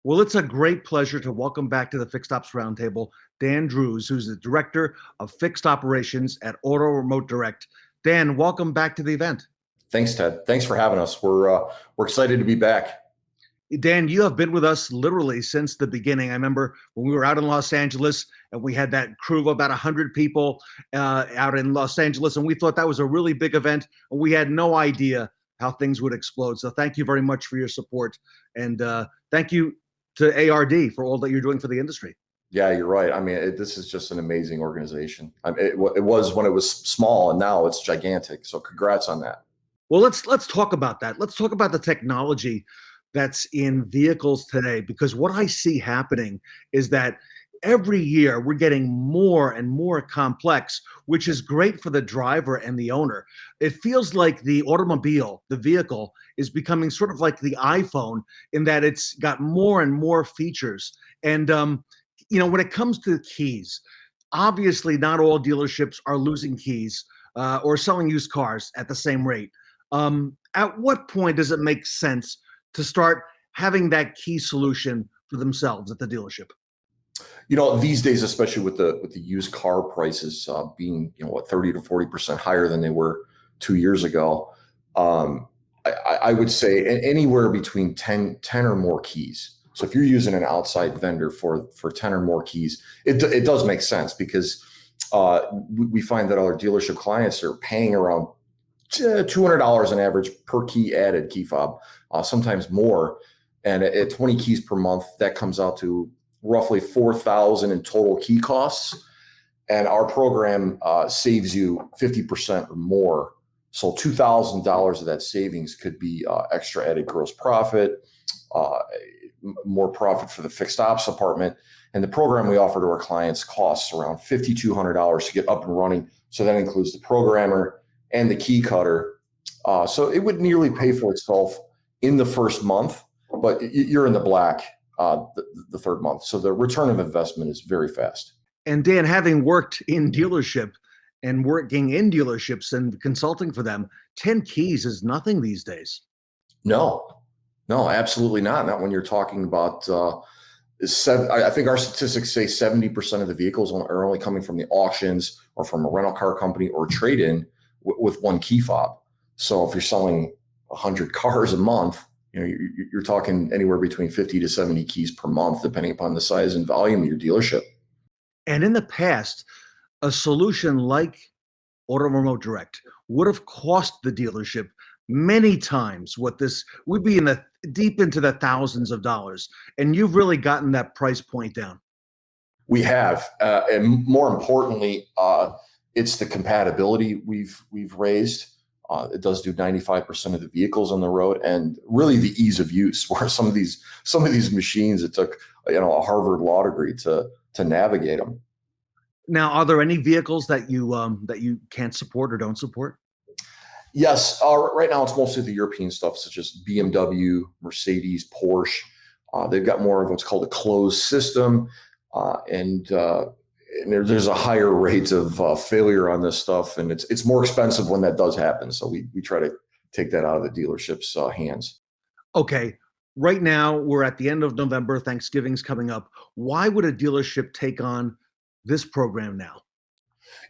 Well, it's a great pleasure to welcome back to the Fixed Ops Roundtable Dan Drews, who's the Director of Fixed Operations at Auto Remote Direct. Dan, welcome back to the event. Thanks, Ted. Thanks for having us. We're excited to be back. Dan, you have been with us literally since the beginning. I remember when we were out in Los Angeles and we had that crew of about 100 people out in Los Angeles, and we thought that was a really big event, and we had no idea how things would explode. So thank you very much for your support, and thank you to ARD for all that you're doing for the industry. Yeah, you're right. I mean, this is just an amazing organization. It was when it was small, and now it's gigantic. So congrats on that. Well, let's talk about that. Let's talk about the technology that's in vehicles today, because what I see happening is that every year we're getting more and more complex, which is great for the driver and the owner. It feels like the automobile, the vehicle, is becoming sort of like the iPhone in that it's got more and more features. And when it comes to keys, obviously not all dealerships are losing keys or selling used cars at the same rate. At what point does it make sense to start having that key solution for themselves at the dealership? These days, especially with the used car prices being 30 to 40% higher than they were 2 years ago, I would say anywhere between 10 or more keys. So if you're using an outside vendor for 10 or more keys, it does make sense, because we find that our dealership clients are paying around $200 on average per key added key fob, sometimes more. And at 20 keys per month, that comes out to roughly $4,000 in total key costs. And our program saves you 50% or more. So $2,000 of that savings could be extra added gross profit, more profit for the fixed ops department. And the program we offer to our clients costs around $5,200 to get up and running. So that includes the programmer and the key cutter. So it would nearly pay for itself in the first month, but you're in the black the third month. So the return of investment is very fast. And Dan, having worked in dealership and working in dealerships and consulting for them, 10 keys is nothing these days. No, absolutely not. Not when you're talking about, I think our statistics say 70% of the vehicles are only coming from the auctions or from a rental car company or trade-in with one key fob. So if you're selling 100 cars a month, you're talking anywhere between 50 to 70 keys per month, depending upon the size and volume of your dealership. And in the past, a solution like Auto Remote Direct would have cost the dealership many times what this would be, deep into the thousands of dollars. And you've really gotten that price point down. We have, and more importantly, it's the compatibility we've raised. It does do 95% of the vehicles on the road, and really the ease of use, where some of these machines, it took a Harvard law degree to navigate them. Now, are there any vehicles that you can't support or don't support? Yes, right now it's mostly the European stuff, such as BMW, Mercedes, Porsche. They've got more of what's called a closed system, and there's a higher rate of failure on this stuff, and it's more expensive when that does happen. So we try to take that out of the dealership's hands. Okay, right now we're at the end of November. Thanksgiving's coming up. Why would a dealership take on this program now?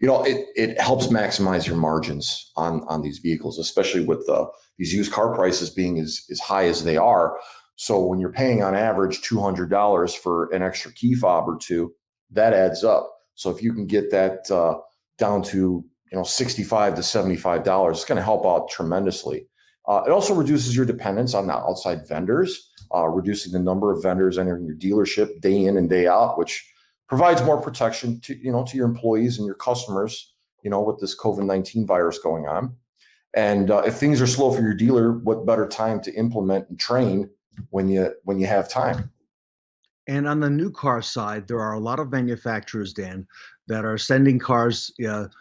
It helps maximize your margins on these vehicles, especially with these used car prices being as high as they are. So when you're paying on average $200 for an extra key fob or two, that adds up. So if you can get that down to $65 to $75, it's going to help out tremendously. It also reduces your dependence on the outside vendors, reducing the number of vendors entering your dealership day in and day out, which provides more protection to your employees and your customers, with this COVID-19 virus going on. And if things are slow for your dealer, what better time to implement and train when you have time? And on the new car side, there are a lot of manufacturers, Dan, that are sending cars,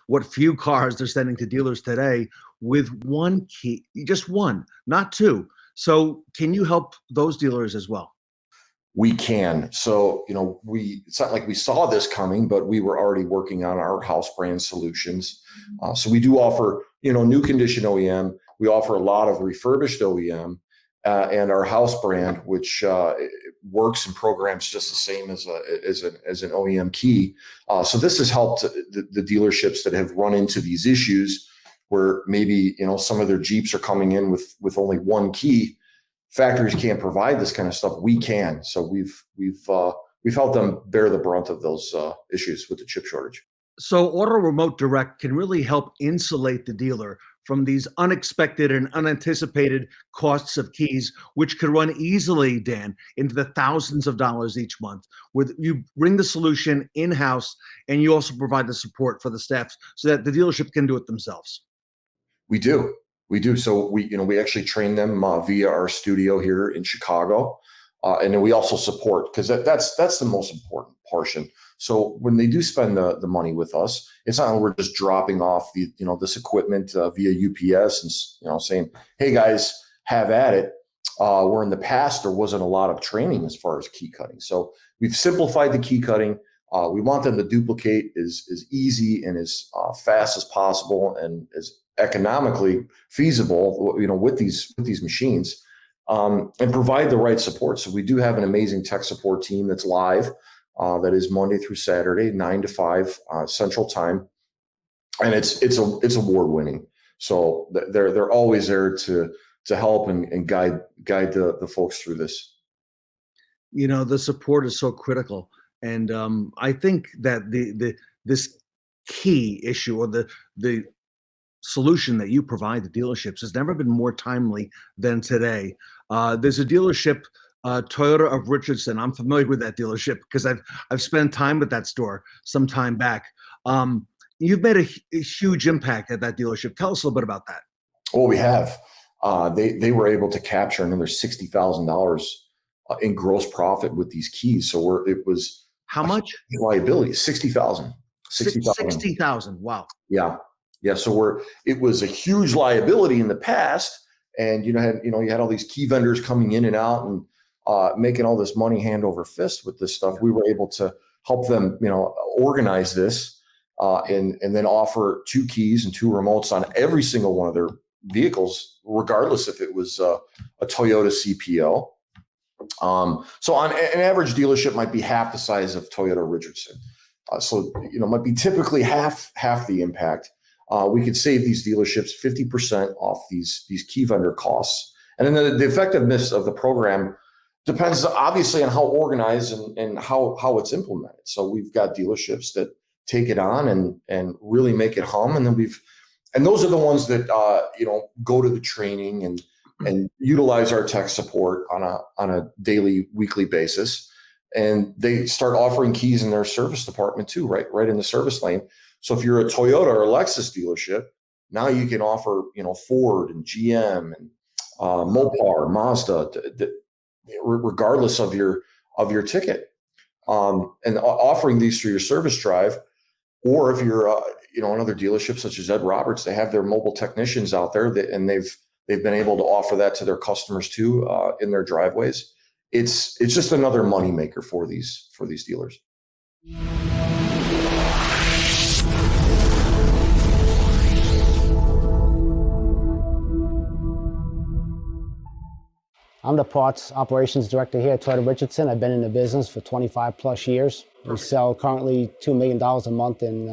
what few cars they're sending to dealers today, with one key, just one, not two. So can you help those dealers as well? We can. So, it's not like we saw this coming, but we were already working on our house brand solutions. So we do offer, new condition OEM. We offer a lot of refurbished OEM. and our house brand, which works and programs just the same as an OEM key. So this has helped the dealerships that have run into these issues where maybe some of their Jeeps are coming in with only one key. Factories can't provide this kind of stuff. We can. So we've helped them bear the brunt of those issues with the chip shortage. So Auto Remote Direct can really help insulate the dealer from these unexpected and unanticipated costs of keys, which could run easily, Dan, into the thousands of dollars each month. With you bring the solution in-house, and you also provide the support for the staff so that the dealership can do it themselves. We do. We do. So we actually train them via our studio here in Chicago. And then we also support, because that's the most important portion. So when they do spend the money with us, it's not like we're just dropping off this equipment via UPS and saying, "Hey guys, have at it." Where in the past there wasn't a lot of training as far as key cutting. So we've simplified the key cutting. We want them to duplicate as easy and as fast as possible and as economically feasible, with these machines. And provide the right support. So we do have an amazing tech support team that's live, that is Monday through Saturday, 9 to 5 Central Time, and it's award winning. So they're always there to help and guide the folks through this. The support is so critical, and I think that this key issue, or the solution that you provide the dealerships, has never been more timely than today. There's a dealership, Toyota of Richardson. I'm familiar with that dealership because I've spent time at that store some time back. You've made a huge impact at that dealership. Tell us a little bit about that. Well, we have. They were able to capture another $60,000 in gross profit with these keys. So it was how much liability? 60,000. 60,000. Wow. Yeah. Yeah. So it was a huge liability in the past. And you had all these key vendors coming in and out and making all this money hand over fist with this stuff. We were able to help them, organize this and then offer 2 keys and 2 remotes on every single one of their vehicles, regardless if it was a Toyota CPO. So on an average dealership might be half the size of Toyota Richardson. So might be typically half the impact. We could save these dealerships 50% off these key vendor costs. And then the effectiveness of the program depends obviously on how organized and how it's implemented. So we've got dealerships that take it on and really make it hum. And then and those are the ones that go to the training and utilize our tech support on a daily, weekly basis. And they start offering keys in their service department too, right in the service lane. So if you're a Toyota or a Lexus dealership, now you can offer, Ford and GM and Mopar, Mazda, regardless of your ticket, and offering these through your service drive. Or if you're, another dealership such as Ed Roberts, they have their mobile technicians out there and they've been able to offer that to their customers too, in their driveways. It's just another moneymaker for these dealers. I'm the parts operations director here at Toyota Richardson. I've been in the business for 25 plus years. We sell currently $2 million a month in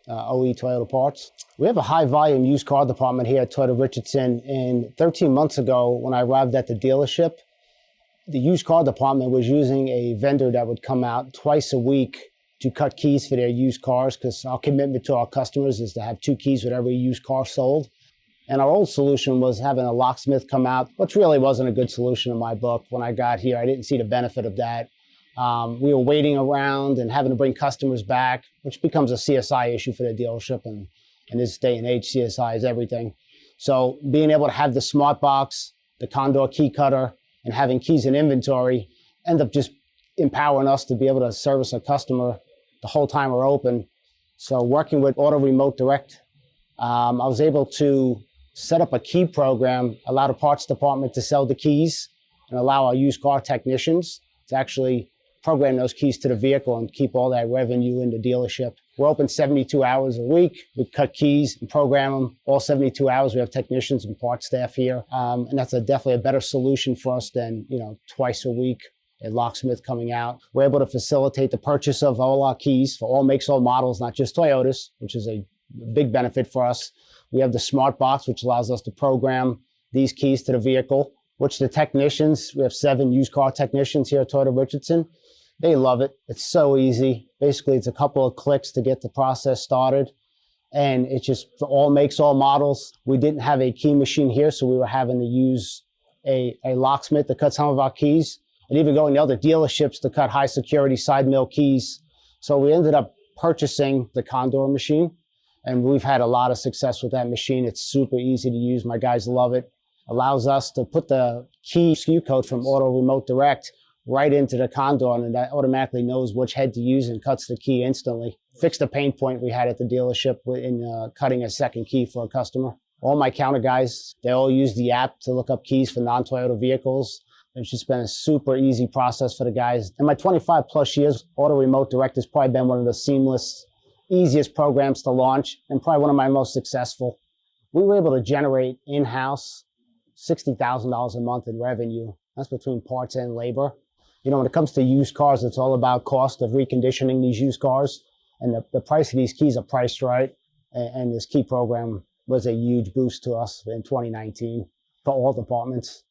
OE Toyota parts. We have a high volume used car department here at Toyota Richardson. And 13 months ago, when I arrived at the dealership, the used car department was using a vendor that would come out twice a week to cut keys for their used cars, because our commitment to our customers is to have 2 keys with every used car sold. And our old solution was having a locksmith come out, which really wasn't a good solution in my book. When I got here, I didn't see the benefit of that. We were waiting around and having to bring customers back, which becomes a CSI issue for the dealership. And in this day and age, CSI is everything. So being able to have the smart box, the Condor key cutter, and having keys in inventory end up just empowering us to be able to service a customer the whole time we're open. So working with Auto Remote Direct, I was able to set up a key program, allow the parts department to sell the keys, and allow our used car technicians to actually program those keys to the vehicle and keep all that revenue in the dealership. We're open 72 hours a week. We cut keys and program them all 72 hours. We have technicians and parts staff here. And that's definitely a better solution for us than, twice a week. A locksmith coming out. We're able to facilitate the purchase of all our keys for all makes, all models, not just Toyotas, which is a big benefit for us. We have the smart box, which allows us to program these keys to the vehicle, which the technicians, we have 7 used car technicians here at Toyota Richardson. They love it. It's so easy. Basically, it's a couple of clicks to get the process started. And it's just for all makes, all models. We didn't have a key machine here, so we were having to use a locksmith to cut some of our keys, and even going to other dealerships to cut high security side mill keys. So we ended up purchasing the Condor machine, and we've had a lot of success with that machine. It's super easy to use. My guys love it. Allows us to put the key SKU code from Auto Remote Direct right into the Condor, and that automatically knows which head to use and cuts the key instantly. Fixed a pain point we had at the dealership in cutting a second key for a customer. All my counter guys, they all use the app to look up keys for non-Toyota vehicles. It's just been a super easy process for the guys. In my 25 plus years, Auto Remote Direct has probably been one of the seamless, easiest programs to launch, and probably one of my most successful. We were able to generate in-house $60,000 a month in revenue. That's between parts and labor. When it comes to used cars, it's all about cost of reconditioning these used cars. And the price of these keys are priced right. And this key program was a huge boost to us in 2019 for all departments.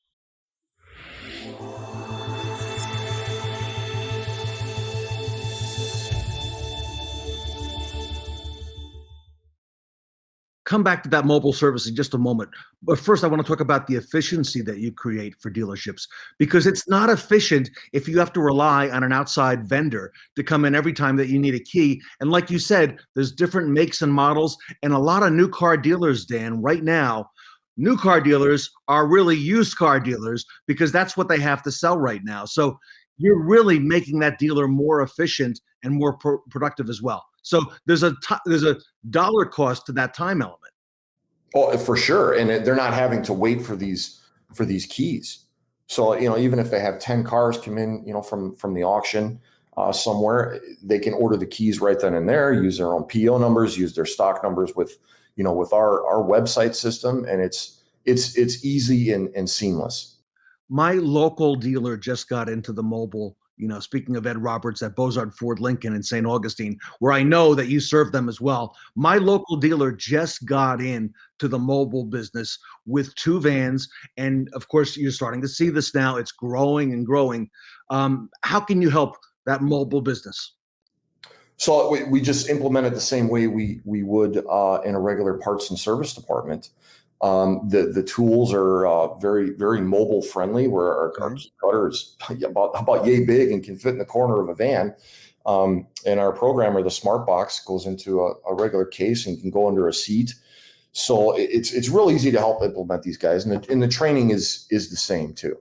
Come back to that mobile service in just a moment. But first, I want to talk about the efficiency that you create for dealerships, because it's not efficient if you have to rely on an outside vendor to come in every time that you need a key. And like you said, there's different makes and models, and a lot of new car dealers, Dan, right now, new car dealers are really used car dealers because that's what they have to sell right now. So you're really making that dealer more efficient and more productive as well. So there's a dollar cost to that time element. Oh, for sure. And they're not having to wait for these keys. So, even if they have 10 cars come in, from the auction somewhere, they can order the keys right then and there, use their own PO numbers, use their stock numbers with our website system. And it's easy and seamless. My local dealer just got into the mobile, speaking of Ed Roberts at Bozard Ford Lincoln in St. Augustine, where I know that you serve them as well. My local dealer just got in to the mobile business with 2 vans. And of course, you're starting to see this now. It's growing and growing. How can you help that mobile business? So we just implemented the same way we would in a regular parts and service department. The tools are very, very mobile friendly, where our key cutter is about yay big and can fit in the corner of a van. And our programmer, the smart box, goes into a regular case and can go under a seat. So it's real easy to help implement these guys. And the training is the same too,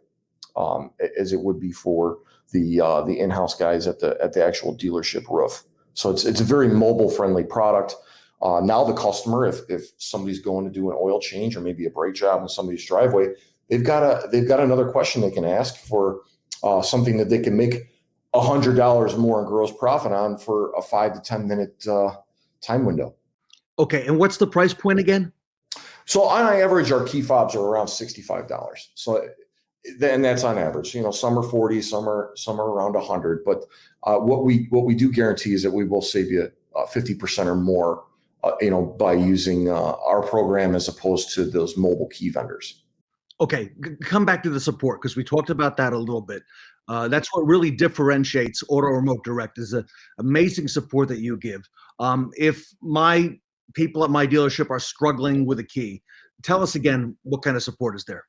as it would be for the in-house guys at the actual dealership roof. So it's a very mobile friendly product. Now the customer, if somebody's going to do an oil change or maybe a brake job in somebody's driveway, they've got another question they can ask for, something that they can make $100 more in gross profit on for a 5 to 10 minute time window. Okay, and what's the price point again? So on average, our key fobs are around $65. So, and that's on average. Some are 40, some are around 100. But what we do guarantee is that we will save you 50% or more. By using our program as opposed to those mobile key vendors. Okay, come back to the support, because we talked about that a little bit. That's what really differentiates Auto Remote Direct, is the amazing support that you give. If my people at my dealership are struggling with a key, tell us again, what kind of support is there?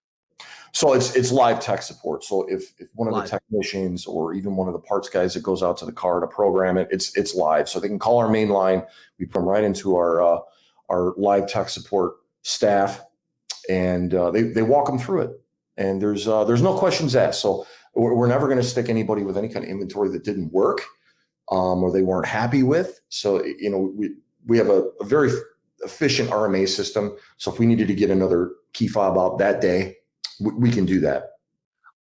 So it's live tech support. So if one of Live. the technicians or even one of the parts guys that goes out to the car to program it, it's live. So they can call our main line. We put them right into our live tech support staff, and they walk them through it. And there's no questions asked. So we're never going to stick anybody with any kind of inventory that didn't work or they weren't happy with. So we have a very efficient RMA system. So if we needed to get another key fob out that day, we can do that.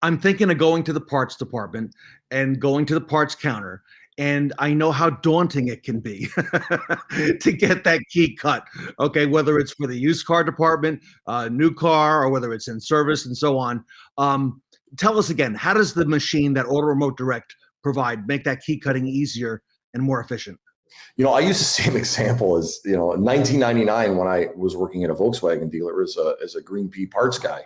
I'm thinking of going to the parts department and going to the parts counter and I know how daunting it can be to get that key cut. Okay, whether it's for the used car department, new car, or whether it's in service and so on. Tell us again, how does the machine that Auto Remote Direct provide make that key cutting easier and more efficient? I use the same example as, in 1999 when I was working at a Volkswagen dealer as a green pea parts guy.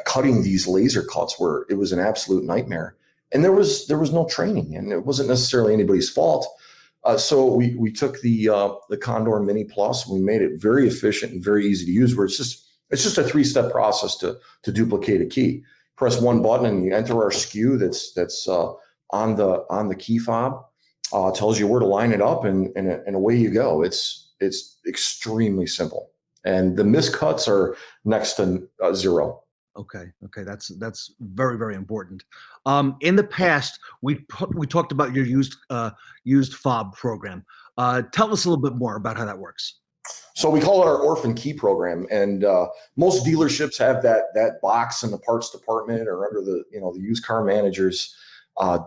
Cutting these laser cuts it was an absolute nightmare, and there was no training, and it wasn't necessarily anybody's fault. So we took the Condor Mini Plus, and we made it very efficient and very easy to use. Where it's just a 3-step process to duplicate a key. Press one button and you enter our SKU that's on the key fob. Tells you where to line it up, and away you go. It's extremely simple, and the miscuts are next to zero. Okay, that's very, very important. In the past, we talked about your used fob program. Tell us a little bit more about how that works. So we call it our orphan key program, and most dealerships have that box in the parts department or under the the used car manager's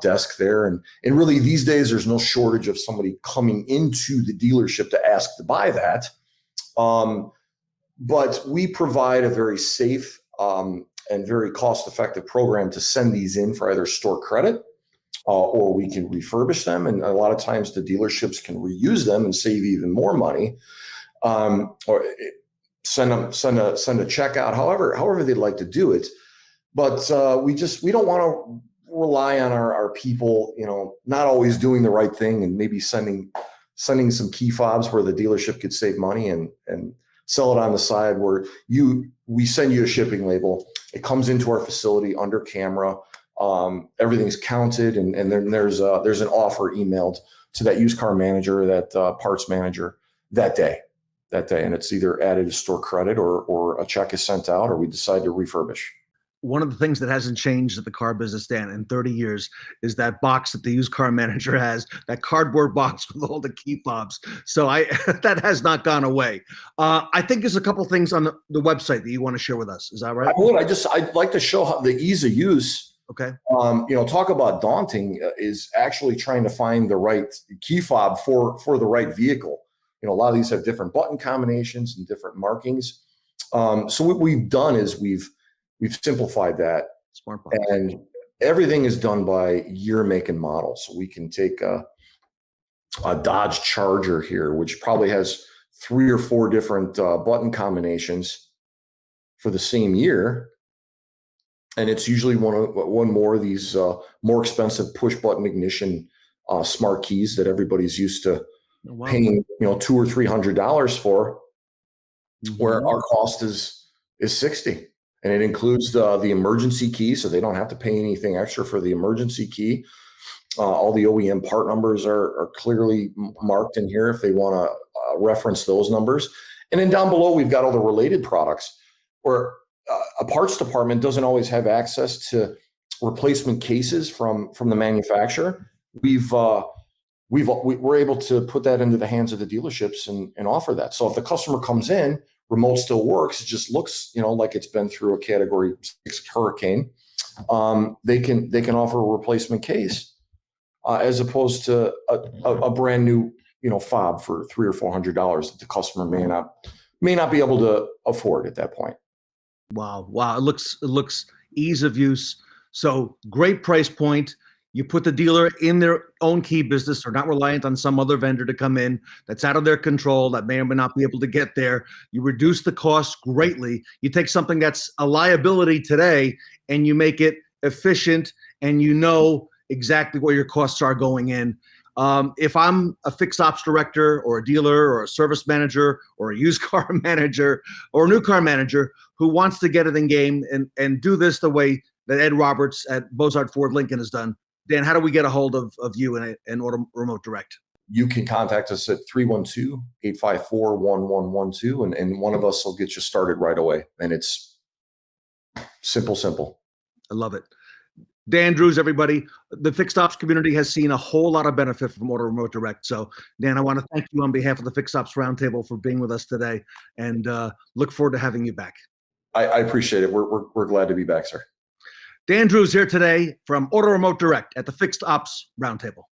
desk there, and really these days there's no shortage of somebody coming into the dealership to ask to buy that. But we provide a very safe and very cost-effective program to send these in for either store credit, or we can refurbish them, and a lot of times the dealerships can reuse them and save even more money, or send a check out, however they'd like to do it. But we don't want to rely on our people, not always doing the right thing, and maybe sending some key fobs where the dealership could save money and sell it on the side, where we send you a shipping label. It comes into our facility under camera. Everything's counted, and then there's an offer emailed to that used car manager, or that parts manager that day, and it's either added to store credit, or a check is sent out, or we decide to refurbish. One of the things that hasn't changed at the car business, Dan, in 30 years is that box that the used car manager has, that cardboard box with all the key fobs. So that has not gone away. I think there's a couple things on the website that you want to share with us. Is that right? I'd like to show how the ease of use. Okay. Talk about daunting, is actually trying to find the right key fob for the right vehicle. A lot of these have different button combinations and different markings. So what we've done is we've simplified that. Smart box. And everything is done by year, make, and model. So we can take a Dodge Charger here, which probably has 3 or 4 different button combinations for the same year. And it's usually one more of these more expensive push button ignition smart keys that everybody's used to paying $200 or $300 for, where our cost is $60. And it includes the emergency key, so they don't have to pay anything extra for the emergency key. All the OEM part numbers are clearly marked in here if they want to reference those numbers. And then down below, we've got all the related products, where a parts department doesn't always have access to replacement cases from the manufacturer. We're able to put that into the hands of the dealerships and offer that. So if the customer comes in, remote still works, it just looks like it's been through a Category 6 hurricane. They can offer a replacement case as opposed to a brand new fob for $300 or $400 that the customer may not be able to afford at that point. Wow. It looks ease of use. So great price point. You put the dealer in their own key business. They're not reliant on some other vendor to come in that's out of their control, that may or may not be able to get there. You reduce the cost greatly. You take something that's a liability today and you make it efficient, and exactly where your costs are going in. If I'm a fixed ops director or a dealer or a service manager or a used car manager or a new car manager who wants to get it in game and do this the way that Ed Roberts at Bozard Ford Lincoln has done, Dan, how do we get a hold of you and Auto Remote Direct? You can contact us at 312-854-1112, and one of us will get you started right away. And it's simple. I love it. Dan Drews, everybody. The fixed ops community has seen a whole lot of benefit from Auto Remote Direct. So, Dan, I want to thank you on behalf of the Fixed Ops Roundtable for being with us today, and look forward to having you back. I appreciate it. We're glad to be back, sir. Dan Drews here today from Auto Remote Direct at the Fixed Ops Roundtable.